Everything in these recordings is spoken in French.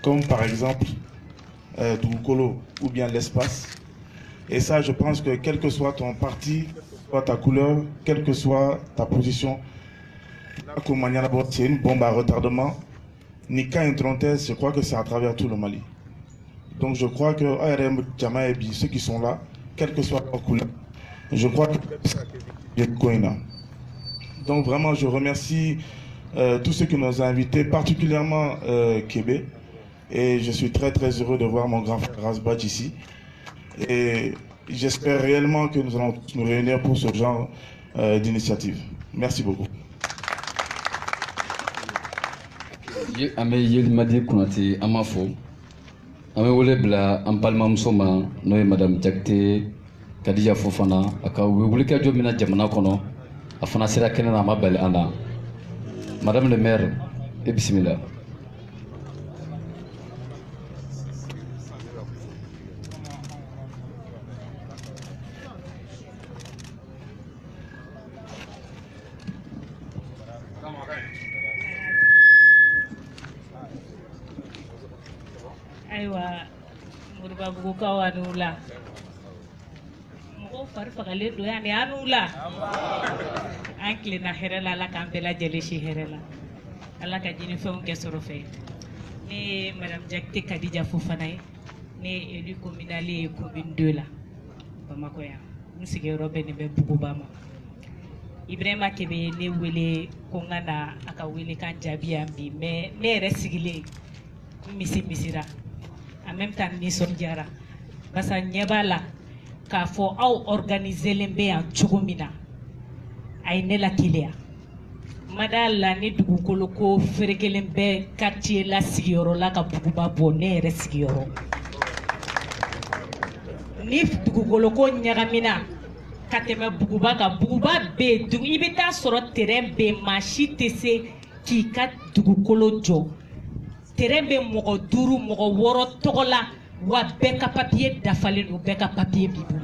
comme par exemple Dugukolo ou bien l'espace. Et ça, je pense que quel que soit ton parti, soit ta couleur, quelle que soit ta position, c'est une bombe à retardement. Nika Introntes, je crois que c'est à travers tout le Mali. Donc je crois que ARM, Djama et ceux qui sont là, quelle que soit leur couleur, je crois que c'est Koina. Donc vraiment, je remercie tous ceux qui nous ont invités, particulièrement Kébé. Et je suis très très heureux de voir mon grand frère Rasbach ici. Et j'espère réellement que nous allons nous réunir pour ce genre d'initiative. Merci beaucoup. Ame Yelimadi Kounati Amafo. Ame Wolebla Ampalma Msoma, Noé Madame Jakte, Kadija Fofana, Aka Wulika Jomina Jamana Kono, Afana Sera Kenana Mabel Anna. Madame le maire, et bismillah. Aywa Moriba Buguka wanula mɔgɔw fari fagalen don yan ni an la an kilenna hɛrɛ la Ala k'an bɛɛ lajɛlen si hɛrɛ la Ala ka ɲinifɛnw kɛ sɔrɔ fɛ ne ye Madame Jakite Kadija Fofana ye ne ye élu communal ye commune 2 la Bamakɔ yan n sigiyɔrɔ bɛnnen bɛ Buguba ma Ibrahima Kebe ye ne wele ko n ka na a ka wele kan jaabi yan bi mais ne yɛrɛ sigilen n misira en même temps nisɔndiyara basa ɲɛ b'a la k'a fɔ aw organiselen bɛ yan cogo min na a ye ne lateliya ma d'a la ni dugukolo ko ferekelen bɛ quartier la sigiyɔrɔ la ka Buguba bɔ ne yɛrɛ sigiyɔrɔ ni dugukolo ko ɲagamina ka tɛmɛ Buguba kan Buguba bɛ yen i bɛ taa sɔrɔ terrain bɛ yen maa si tɛ se k'i ka dugukolo jɔ terrain bɛ mɔgɔ 5 mɔgɔ 6 tɔgɔ la wa bɛɛ ka papier dafalen don bɛɛ ka papier b'i bolo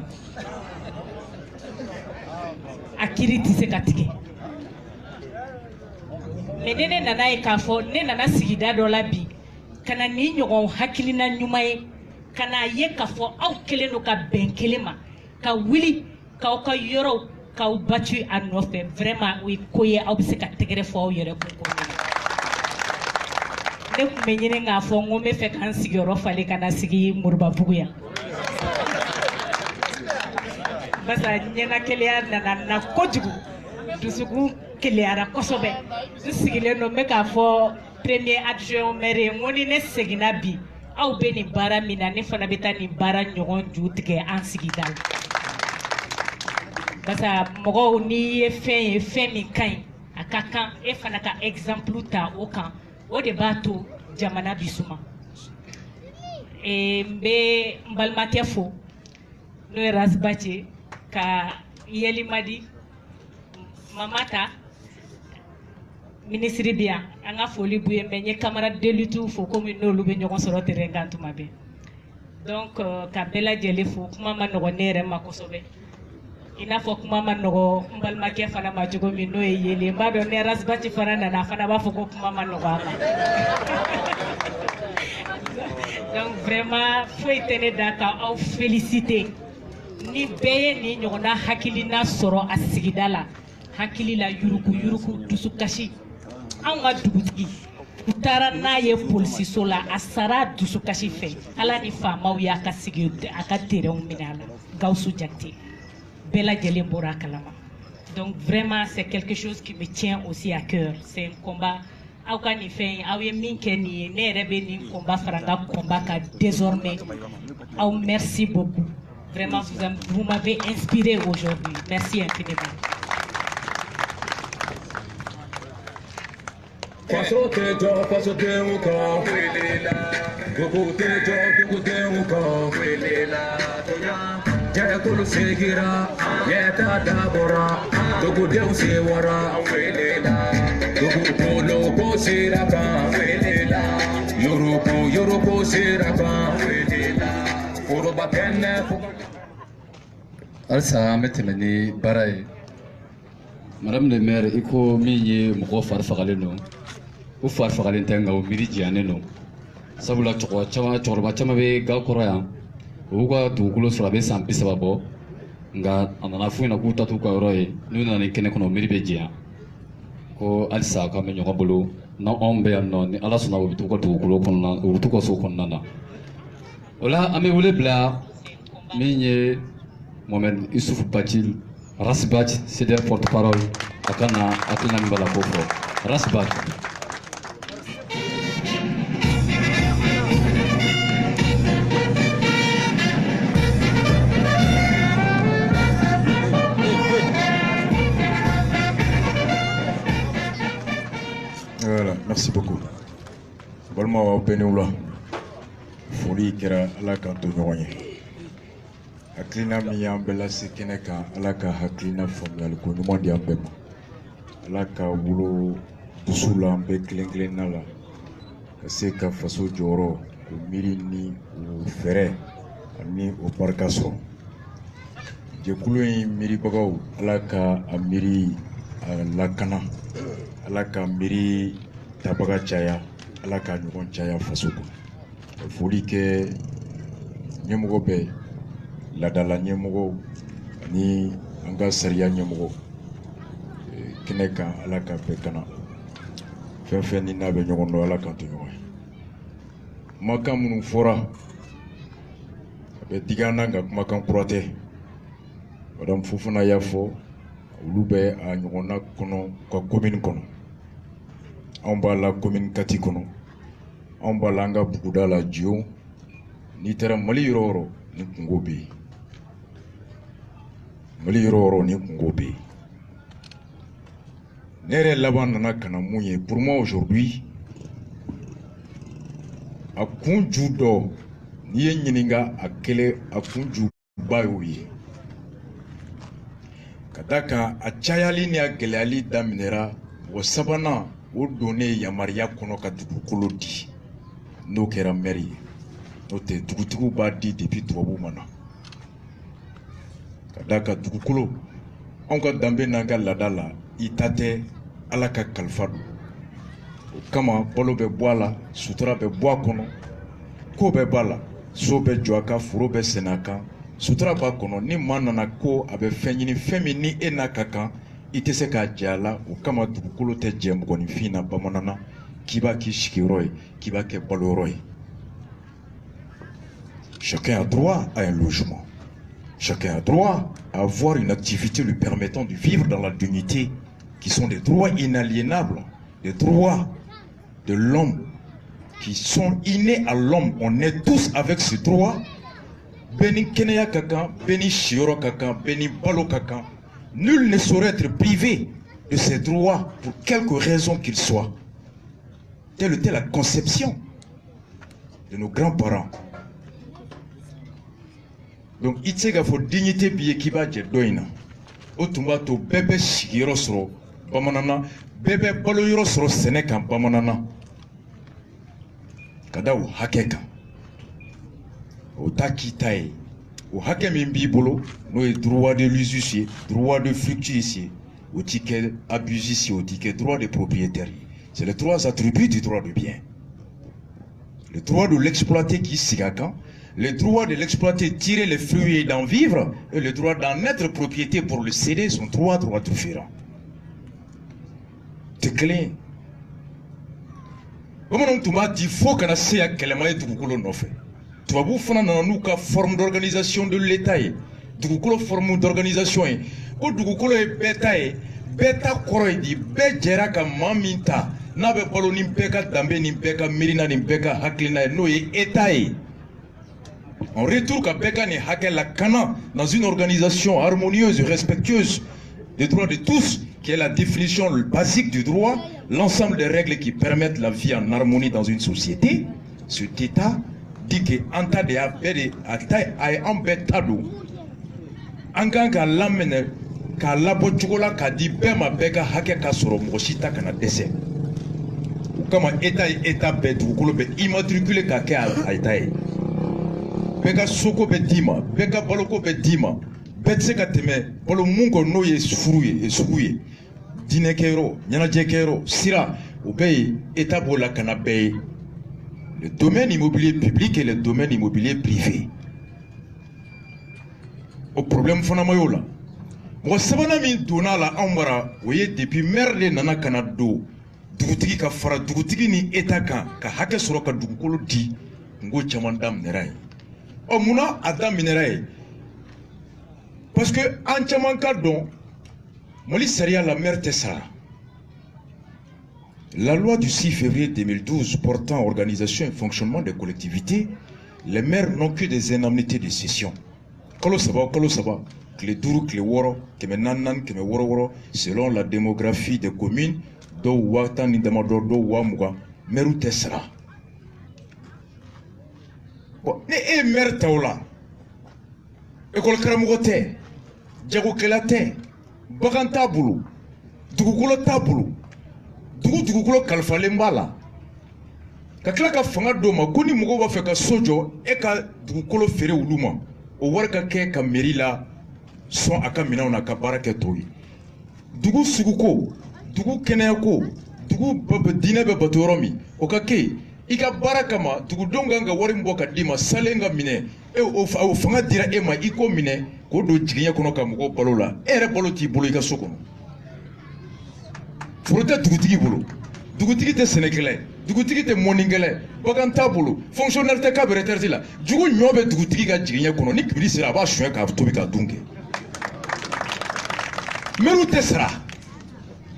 a kiri tɛ se ka tigɛ mais ne nana ye k'a fɔ ne nana sigida dɔ la bi ka na ni ɲɔgɔn hakilina ɲuman ye ka n'a ye k'a fɔ aw kelen don ka bɛn kelen ma ka wuli k'aw ka yɔrɔw k'aw battu a nɔfɛ vraiment o ye ko ye aw bɛ se ka tɛgɛrɛ fɔ aw yɛrɛ kun ko min ne tun bɛ ɲini k'a fɔ n ko n bɛ fɛ k'an sigiyɔrɔ falen ka na sigi Moribabugu yan basa ɲɛnakɛleya nana na kojugu dusukun keleyara kosɛbɛ n sigilen don n bɛ k'a fɔ premier adjoint maire ye n ko ni ne seginna bi aw bɛ nin baara min na ne fana bɛ taa nin baara ɲɔgɔn ju tigɛ an sigida la basa mɔgɔw n'i ye fɛn ye fɛn min ka ɲi a ka kan e fana ka exemple ta o kan o de b'a to jamana bi suma n bɛ n balimakɛ fo n'o ye Rasbach ye ka Yelimadi Mamata ministre bi yan an ka foli b'u ye mais n ye camarade de lutte fo komi n'olu bɛ ɲɔgɔn sɔrɔ terrain kan tuma bɛɛ donc ka bɛɛ lajɛlen fo kuma ma nɔgɔn ne yɛrɛ ma kosɛbɛ i n'a fɔ kuma ma nɔgɔn n balimakɛ fana ma cogo min n'o ye Yele n b'a dɔn ni Rasbach fana nana a fana b'a fɔ ko kuma ma nɔgɔn a ma donc vraiment foyi tɛ ne da ka aw féliciter ni bɛɛ ye nin ɲɔgɔnna hakilina sɔrɔ a sigida la hakili la yuruku yuruku dusukasi anw ka dugutigi u taara n'a ye polisiso la a sara dusukasi fɛ Ala ni faamaw y'a ka sigi a ka terrainw minɛ a la Gawusu Jakite bɛɛ lajɛlen bɔra a kalama donc vraiment c'est quelque chose qui me tient aussi à cœur c'est un combat aw ka nin fɛn aw ye min kɛ nin ye ne yɛrɛ bɛ nin combat fara n ka combat kan désormais aw merci beaucoup vraiment vous m'avez inspiré aujourd'hui merci infiniment. Façon que tu fasses de mon corps, beaucoup de gens, beaucoup de mon corps, Jaya Kulu Segira, Yeta Dabora, beaucoup de Sewara, beaucoup Polo Posiraka, Europe Siraka, Urubatene. Alsa an bɛ tɛmɛ ni baara ye Madame le maire i ko min ye mɔgɔ fari fagalen don o far fagalen tɛ nka o miiri diyanen don sabula cɛkɔrɔba caman bɛ ga kɔrɔ yan o y'u ka dugukolo sɔrɔ a bɛ san 30 bɔ nka a nana f'u ɲɛna k'u ta t'u ka yɔrɔ ye n'u nana ni kɛnɛ kɔnɔ o miiri bɛ diya ko halisa k'an bɛ ɲɔgɔn bolo n'anw bɛ yan nɔ ni ala sɔnna u bɛ t'u ka dugukolo kɔnɔna u bɛ t'u ka so kɔnɔna na o la an bɛ wele bila min ye Mohamed Issoufou Bathily Rasbach CDR porte-parole a ka na hakilina min b'a la k'o fɔ Rasbach. Voilà, merci beaucoup. Balma wa benula. Foli kɛra ala ka to ɲɔgɔn ye. Hakilina min y'an bɛɛ lase kɛnɛ kan ala ka hakilina faamuyali ko ɲuman di an bɛɛ ma. Ala ka wolo dusu la an bɛɛ kelen kelenna la ka se ka faso jɔyɔrɔ o miiri ni o fɛɛrɛ ani o barika sɔrɔ. Jɛkulu in miiribagaw ala ka a miiri a lakana. Ala ka miiri tabaga caya ala ka ɲɔgɔn caya faso kɔnɔ. Foli kɛ ɲɛmɔgɔ bɛɛ ladala ɲɛmɔgɔ ani an ka sariya ɲɛmɔgɔ kɛnɛ kan ala ka bɛɛ kana fɛn fɛn ni n'a bɛ ɲɔgɔn dɔn ala k'an to ɲɔgɔn ye. Kumakan minnu fɔra a bɛ digi an na nka kumakan kura tɛ. Madame Fofana y'a fɔ olu bɛ a ɲɔgɔnna kɔnɔ ka commune kɔnɔ. Anw b'a la commune Kati kɔnɔ anw b'a la an ka buguda la Djo n'i taara Mali yɔrɔ o yɔrɔ ni kungo bɛ yen Mali yɔrɔ o yɔrɔ ni kungo bɛ yen. Ne yɛrɛ laban nana ka na mun ye pour moi aujourd'hui a kun ju dɔ n'i ye ɲininka a kelen a kun juba y'o ye ka da kan a cayali ni a gɛlɛyali daminɛra mɔgɔ sabanan o donnen yamaruya kɔnɔ ka dugukolo di n'o kɛra maire ye n'o tɛ dugutigiw b'a di depuis tubabuw ma na ka da kan dugukolo anw ka danbe n'an ka laada la i ta tɛ ala ka kalifa don o kama balo bɛ bɔ a la sutura bɛ bɔ a kɔnɔ ko bɛ b'a la so bɛ jɔ a kan foro bɛ sɛnɛ a kan sutura b'a kɔnɔ ni maa nana ko a bɛ fɛn ɲini fɛn min ni e n'a ka kan i tɛ se k'a jɛ a la o kama dugukolo tɛ jɛ mɔgɔninfin na bamanan na k'i b'a k'i sigiyɔrɔ ye k'i b'a kɛ baloyɔrɔ ye. Chacun a droit à un logement. Chacun a droit à avoir une activité lui permettant de vivre dans la dignité qui sont des droits inaliénables, des droits de l'homme qui sont innés à l'homme. On est tous avec ce droit. Beni Kenya Kakan, Beni Shioro Kakan, Beni Balo Kakan. Nul ne saurait être privé de ses droits pour quelque raison qu'il soit. Telle était la conception de nos grands-parents. Donc, il y a une dignité qui va être doina. Otumbato bébé shigiro soro bamanana bébé baloyoro soro seneka bamanana. Kada ou hakeka. O takitae. O hake mimbibolo, no droit de l'usucier, droit de fructuier, au ticket abusier, au ticket droit de propriétaire. C'est les trois attributs du droit de bien. Le droit de l'exploiter qui sigakan, le droit de l'exploiter, tirer les fruits et d'en vivre, et le droit d'en être propriété pour le céder sont trois droits différents. C'est clair. Comment on m'a dit, il faut qu'on ait à quel moment tu fait. Tu vas vous faire une forme d'organisation de l'État. Tu vas vous forme d'organisation. Quand tu vas vous bêta, bêta koroidi, bêta ka maminta, n'abe palo nimpeka dambe nimpeka mirina nimpeka haklina no État. En retour, Kabeka ni hake la kana dans une organisation harmonieuse et respectueuse des droits de tous, qui est la définition basique du droit, l'ensemble des règles qui permettent la vie en harmonie dans une société. Cet État dit que anta de abede atai ay ambetado anga ka lamene ka labo chukola ka di bema beka hake ka soro moshita kana dese kama État betu ko be immatriculé ka ke ay beka soko be dima beka baloko be dima betse ka teme bolo mungo no ye furuye e suguye dine kero nyana je kero sira État pour la canapé, le domaine immobilier public et le domaine immobilier privé. Au problème fondamental. Moi, sabana min donna la amara, voyez depuis merle nana kanado, dugutigi ka fara dugutigi ni état kan ka hakɛ sɔrɔ ka dugukolo di ngo caman daminɛra ye. Ɔ munna a daminɛra ye? Parce que an caman ka dɔn Mali sariya la maire tɛ sara. La loi du 6 février 2012 portant organisation et fonctionnement des collectivités, les maires n'ont que des indemnités de cession. Kalo saba, clé duru, clé woro, keme nanan, keme woro woro, selon la démographie des communes, do watan nindamado, do wamuga, meru tesra. Bon, ne maire taola, école karamugote, jago kelate, baganta bulu, dugukolo tabulu, dugukolo kalfalen bala. Ka kila ka fanga do ma ko ni mɔgɔw b'a fɛ ka so jɔ e ka dugukolo feere olu ma o wari ka kɛ ka mairie la sɔn a ka minɛnw na ka baara kɛ tɔw ye dugu suguko dugu kɛnɛyako dugu diinɛ bɛ bato yɔrɔ min o ka kɛ i ka baara kama dugudenw kan ka wari min bɔ ka d'i ma salen ka minɛ o fanga dira e ma i k'o minɛ k'o don jigiɲɛ kɔnɔ ka mɔgɔw balo la e yɛrɛ balo t'i bolo i ka so kɔnɔ foro tɛ dugutigi bolo dugutigi tɛ sɛnɛkɛla ye dugutigi tɛ mɔnikɛla bagan t'a bolo fonctionnaire tɛ k'a bɛ retraite la jugu ɲɔ bɛ dugutigi ka jigiɲɛ kɔnɔ ni kibiri sera a b'a suɲɛ k'a tobi k'a dun kɛ maire tɛ sara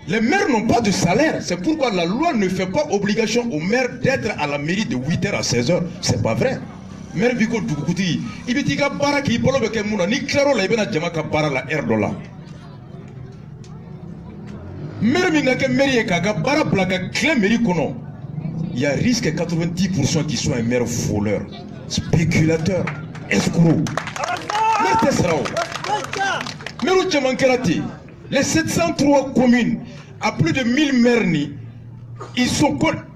les maires n'ont pas de salaire c'est pourquoi la loi ne fait pas obligation aux maires d'être à la mairie de 8h à 16h c'est pas vrai maire bi ko dugutigi i bɛ t'i ka baara k'i bolo bɛ kɛ mun na ni tilar'o la i bɛna jama ka baara la heure dɔ la maire min ka kɛ maire ye k'a ka baara bila ka tile mairie kɔnɔ il y a risque 90% qui sont un maire voleur, spéculateur, escroc. Les 703 communes, à plus de 1000 maires,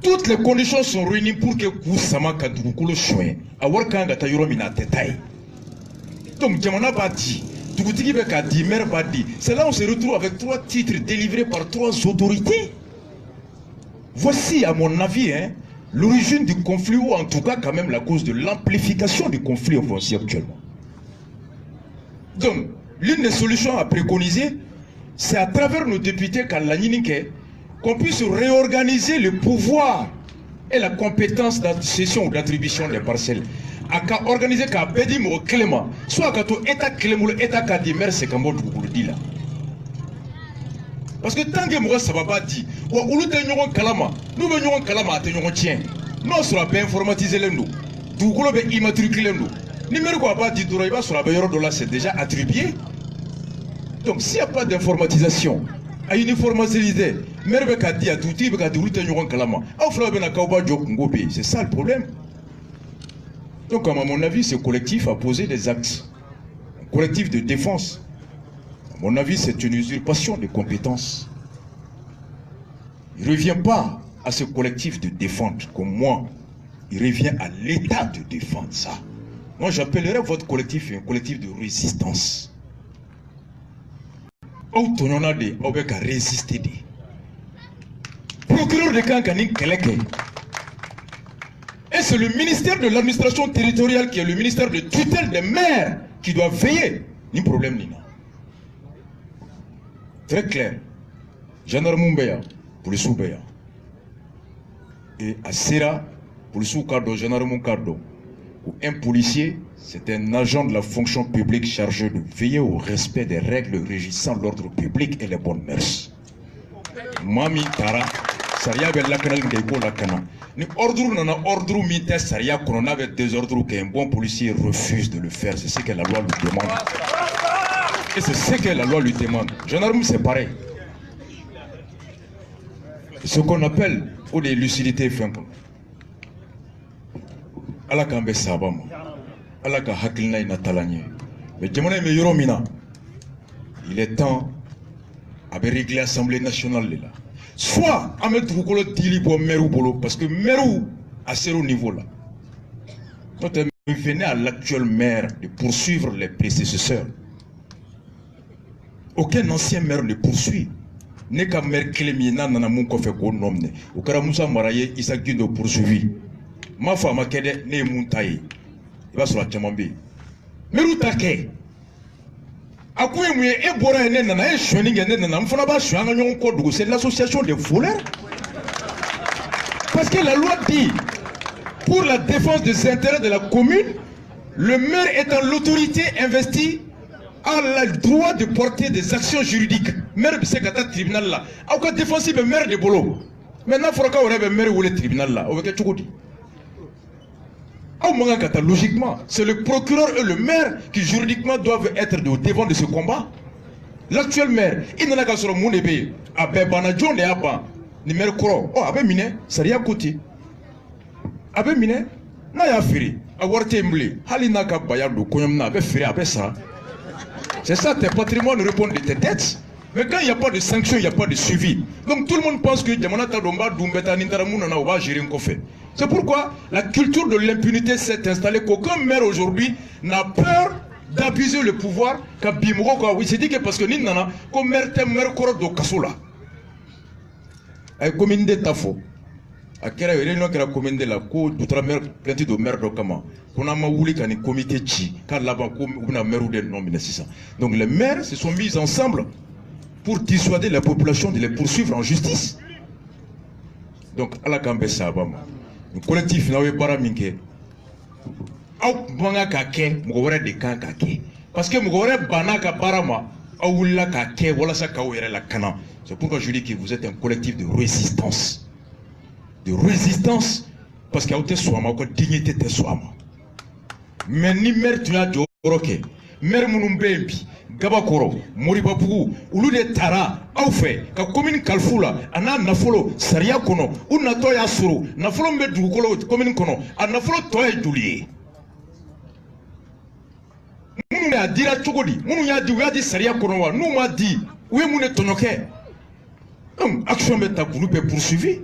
toutes les conditions sont réunies pour que Koussama Kadoukoulo choue. A Warkanga Tayoromina Tetaï. Donc, Djamana Badi, Dougutigi Bekadi, maire Badi. C'est là où on se retrouve avec 3 titres délivrés par 3 autorités. Voici, à mon avis, l'origine du conflit, ou en tout cas quand même la cause de l'amplification du conflit foncier actuellement. Donc, l'une des solutions à préconiser, c'est à travers nos députés qu'on puisse réorganiser le pouvoir et la compétence d'accession ou d'attribution des parcelles. À organiser qu'à Bédim au Clément, soit qu'à tout État Clément, l'État Kadimère, c'est comme vous le dites là. Parce que tant que moi ça va pas dire, nous venons kalama, tiens. Nous sera bien informatisé nous. Tout le monde immatriculé nous. Numéro quoi pas dit il va sur la meilleure dollar c'est déjà attribué. Donc s'il n'y a pas d'informatisation, à uniformisation, mère ka dit à tout type ka dit nous kalama. C'est ça le problème. Donc à mon avis ce collectif a posé des actes. Un collectif de défense. À mon avis, c'est une usurpation de compétences. Il ne revient pas à ce collectif de défendre comme moi. Il revient à l'État de défendre ça. Moi, j'appellerais votre collectif un collectif de résistance. Autonome de avec à résister. Procureur de Kankani Keleke. Et c'est le ministère de l'administration territoriale qui est le ministère de tutelle des maires qui doit veiller. Ni problème ni non. Très clair. Gendarme Mbeya, police Mbeya. Et à Sera, police Cardo, gendarme Cardo. Un policier, c'est un agent de la fonction publique chargé de veiller au respect des règles régissant l'ordre public et les bonnes mœurs. Mami Tara, Saria avait la canal de la cana. Ni ordre nana ordre militaire Saria qu'on avait des ordres qu'un bon policier refuse de le faire. C'est ce que la loi lui demande. Et c'est ce que la loi lui demande. Gendarme, c'est pareil. Ce qu'on appelle ou des lucidités fin. Allah kambe sabama. Allah ka hakilna ina talanye. Mais jamana me yoromina. Il est temps à régler l'Assemblée nationale là. Soit à mettre Rukolo Dili pour Merou Bolo, parce que Merou à ce niveau là. Quand il venait à l'actuel maire de poursuivre les prédécesseurs. Aucun ancien maire ne poursuit. ne ka maire kelen min n'a nana mun kɔfɛ k'o nɔminɛ o kɛra Musa Mara ye Isa Gindo poursuivi ma fɔ a ma kɛ dɛ ne ye mun ta ye i b'a sɔrɔ a caman bɛ yen maire ta kɛ a ko ye mun ye e bɔra yen ne nana e sonyani kɛ ne nana n fana b'a sonya an ka ɲɔgɔn kɔ dugu c'est l'association des voleurs parce que la loi dit pour la défense des intérêts de la commune le maire étant l'autorité investie a le droit de porter des actions juridiques. Maire de ce tribunal là. A quoi défensif le maire de Bolo. Maintenant, il faut qu'on ait un maire ou le tribunal là. Logiquement, c'est le procureur et le maire qui juridiquement doivent être au devant de ce combat. L'actuel maire, il n'a qu'à se remonter. A Bebana John et Abba, ni maire Koro. Oh, Abe Mine, ça rien côté. Abe Mine, n'a y'a fait. A Warte Mble, Halina Kabayado, Koyamna, Abe Fere, Abe Sa. C'est ça, tes patrimoines répondent de tes dettes. Mais quand il n'y a pas de sanction, il n'y a pas de suivi. Donc tout le monde pense que va gérer un coffre. C'est pourquoi la culture de l'impunité s'est installée qu'aucun maire aujourd'hui n'a peur d'abuser le pouvoir. Oui, c'est dit que parce que nous n'avons comme maire de Kassola. Avec commune de Tafo. A kera réunion qui a commandé la cour d'outre-mer plainte de maire de Kama. On a maouli qu'un comité chi, car là-bas, on a maire ou des noms, donc les maires se sont mis ensemble pour dissuader la population de les poursuivre en justice. Donc, à la Kambessa, le collectif n'a pas minke. Parce que Mugore Banaka Barama, Aoula Kake, voilà ça Kawere la Kana. C'est pourquoi je dis que vous êtes un collectif de résistance. De résistance, parce qu'il y a une dignité de soi. Mais ni mère tu as dit mère Mounoumbebi, Gabakoro, Moribapu, Oulu de Tara, Aufe, ka commune Kalfula, Ana Nafolo, Saria Kono, Una Toya Suru, Nafolo Medukolo, commune Kono, Anafolo Toya Julie. Mounou a dit à Tchogodi, Mounou a dit Saria Kono, nous m'a dit, où est Mouné Tonoke? Action Meta pour nous poursuivre.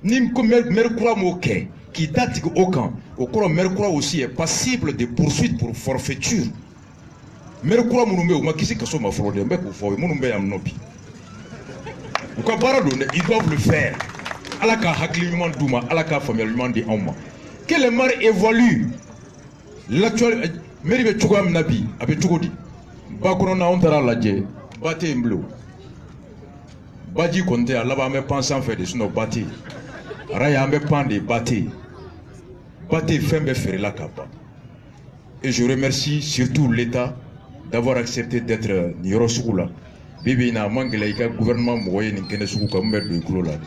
Ni Merkura Moke, qui date au camp, au cours Merkura aussi est passible de poursuites pour forfaiture. Merkura Mounoumé, ou Makisi Kassoma Frode, Mbek ou Foy, Mounoumé Amnopi. Ou Kabaradone, ils doivent le faire. Alaka Hakliman Douma, Alaka familialement dit Auma. Que les maires évaluent l'actuel. Méribe Tchougam Nabi, avec Tchougodi. Bakonona Ontara Ladje, Bate Mblo. Badi Konte, là-bas, mais pensant faire des snow bâtis. Raya me pande bâti. Bâti fembe faire la capa. Et je remercie surtout l'État d'avoir accepté d'être Nirosoula. Bibi na mangelaika gouvernement moyen n'kenesuka mbed de glola.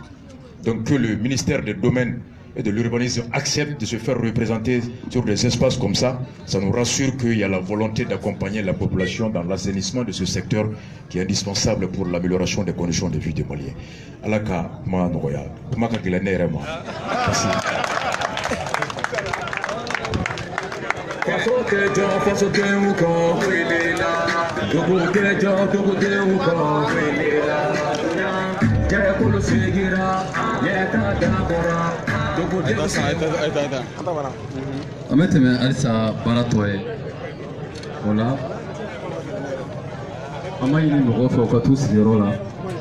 Donc que le ministère des Domaines et de l'Urbanisme accepte de se faire représenter sur des espaces comme ça, ça nous rassure qu'il y a la volonté d'accompagner la population dans l'assainissement de ce secteur qui est indispensable pour l'amélioration des conditions de vie des Maliens. Alaka ma noya, kumaka gilanerema. Merci. An tɛmɛ halisa baara tɔ ye o la an b'a ɲini mɔgɔw fɛ u ka t'u sigiyɔrɔ la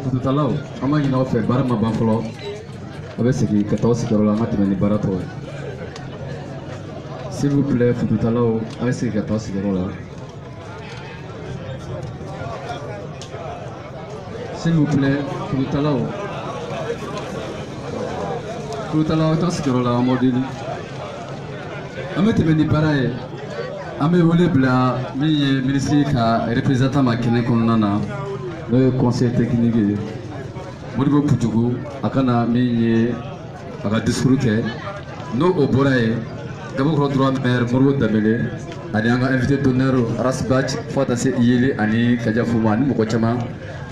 fututalaw an b'a ɲini aw fɛ baara ma ban fɔlɔ a bɛ segin ka taa aw sigiyɔrɔ la an ka tɛmɛ ni baara tɔ ye s'il vous plaît fututalaw a bɛ segin ka taa aw sigiyɔrɔ la s'il vous plaît fututalaw fututalaw taa sigiyɔrɔ la an b'aw deli. An bɛ tɛmɛ ni baara ye an bɛ wele bila min ye minisiri ka représentant ma kɛnɛ kɔnɔna na n'o ye conseil technique ye Modibo Pujugu a ka na min ye a ka discours kɛ n'o o bɔra ye Gabakɔrɔ droit maire Modibo Dembele ani an ka invité d'honneur Aras Badji fo ka taa se Iyele ani Kaja Fuma ani mɔgɔ caman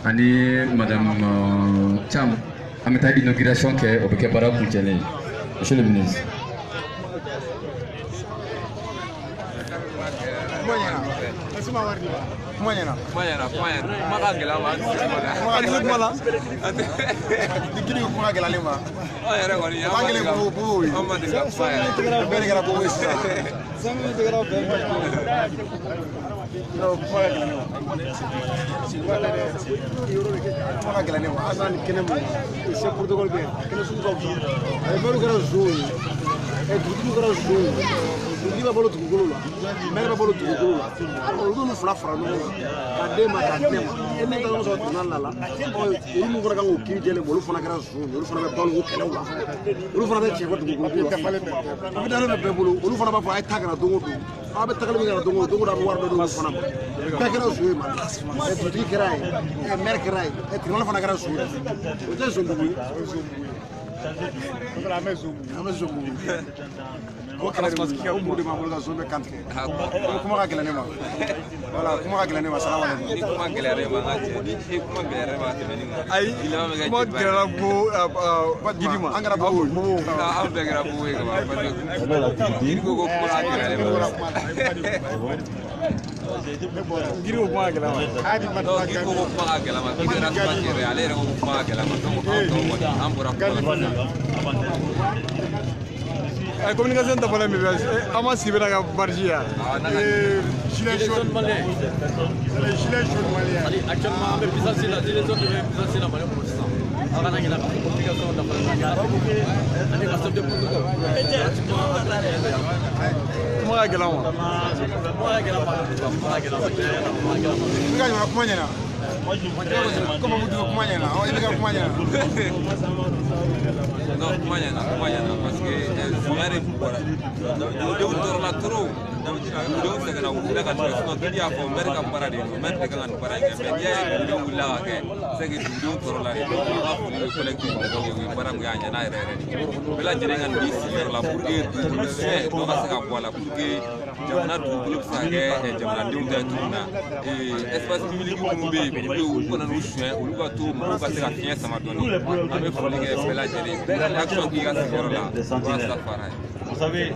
ani madame Cham an bɛ taa inauguration kɛ o bɛ kɛ baara kuncɛlen ye monsieur le ministre. Kuma ɲɛna. Kuma ka gɛlɛn ma. Kuma ka gɛlɛn ma. Ni kiri kuma ka gɛlɛn ma. An yɛrɛ kɔni an ma deli ka bobo ye. An ma deli ka kuma yɛrɛ. Bɛɛ de kɛra bobo ye sisan. Kuma ka gɛlɛn ma. Kuma ka gɛlɛn ne ma. Asan ni kɛnɛ ma. C'est protocole bɛ. Kɛnɛ sugu ka bon. A ye mɛru kɛra zo ye. Dugutigi kɛra zo ye. Dugutigi bɛ balo dugukolo la. Maire bɛ balo dugukolo la. Olu n'u fila fara ɲɔgɔn kan. Ka d'e ma ka di ne ma. E min taara sɔrɔ tribunal la olu mun fana kan k'o kiiri jɛlen olu fana kɛra zo ye. Olu fana bɛ balo o kɛlɛw la. Olu fana bɛ cɛ bɔ dugukolo la. A bɛ daalen bɛ bɛɛ bolo. Olu fana b'a fɔ a ye ta kɛra don o don. Aw bɛ tagali min kɛra don o don a bɛ wari dɔ d'olu fana ma. Bɛɛ kɛra zo ye ma. Dugutigi kɛra ye. Maire kɛra ye. Tribunal fana kɛra zo ye. O tɛ zo dugu ye. An bɛ zo bugu. O kɛra o bugu de b'an bolo ka zo bɛ kantigɛ. Kuma ka gɛlɛn ne ma. Voilà, kuma ka gɛlɛn ne ma. Salamaleykum. Ni kuma gɛlɛyara ma ka cɛ. Ni kuma gɛlɛyara ma tɛmɛ ni kan. Ayi, kuma gɛlɛyara Gidi ma. An kɛra bobo ye. An bɛɛ kɛra bobo ye ka ban. Gidi ko kuma ka gɛlɛn ma. Gidi ko kuma ka gɛlɛn ma. Gidi ko kuma ka gɛlɛn ma. Gidi yɛrɛ kuma gɛlɛn ale yɛrɛ ko kuma ka gɛlɛn ma. Donc an bɔra kuma la. Communication dafa min bɛ an ma sigi bɛna ka barji yan. Gilet jaune malien. Gilet jaune malien. Actuellement an bɛ puissance la gilet jaune bɛ puissance la Mali kɔnɔ sisan. Aw kana ɲinɛ ka fɔ communication dafa min bɛ ani ka sɛbɛn protocole. Kuma ka gɛlɛn wa? Kuma ka gɛlɛn ma. Kuma ka gɛlɛn ma. N ka ɲɔgɔn kuma ɲɛna. Comme vous dites kuma ɲɛna. I bɛ ka kuma ɲɛna. Non, kuma ɲɛna parce que sonya de bɔra. Dugudenw tɔɔrɔla trop. Dugudenw sɛgɛnna u wulila ka tɛmɛ sinon Gidi y'a fɔ maire ka baara de don. Maire de kan ka nin baara in kɛ mais n'i y'a ye dugudenw wulila ka kɛ c'est que dugudenw tɔɔrɔla de. Donc an ka foli bɛ collectif mɔgɔw ye u ye baara min kɛ a ɲɛna yɛrɛ yɛrɛ de. Bɛɛ lajɛlen ka nin sigiyɔrɔ la pour que dugukolo sɛn dɔ ka se ka bɔ a la pour que jamana dugukolo bɛ se ka kɛ jamanadenw ta ye cogo min na. Espace public minnu bɛ yen pour que olu kana n'u suɲɛ olu ka to mɔgɔw ka se ka fiɲɛ sama dɔɔni. An bɛ foli kɛ bɛɛ lajɛlen. Action k'i ka sigiyɔrɔ la walasa fara ye.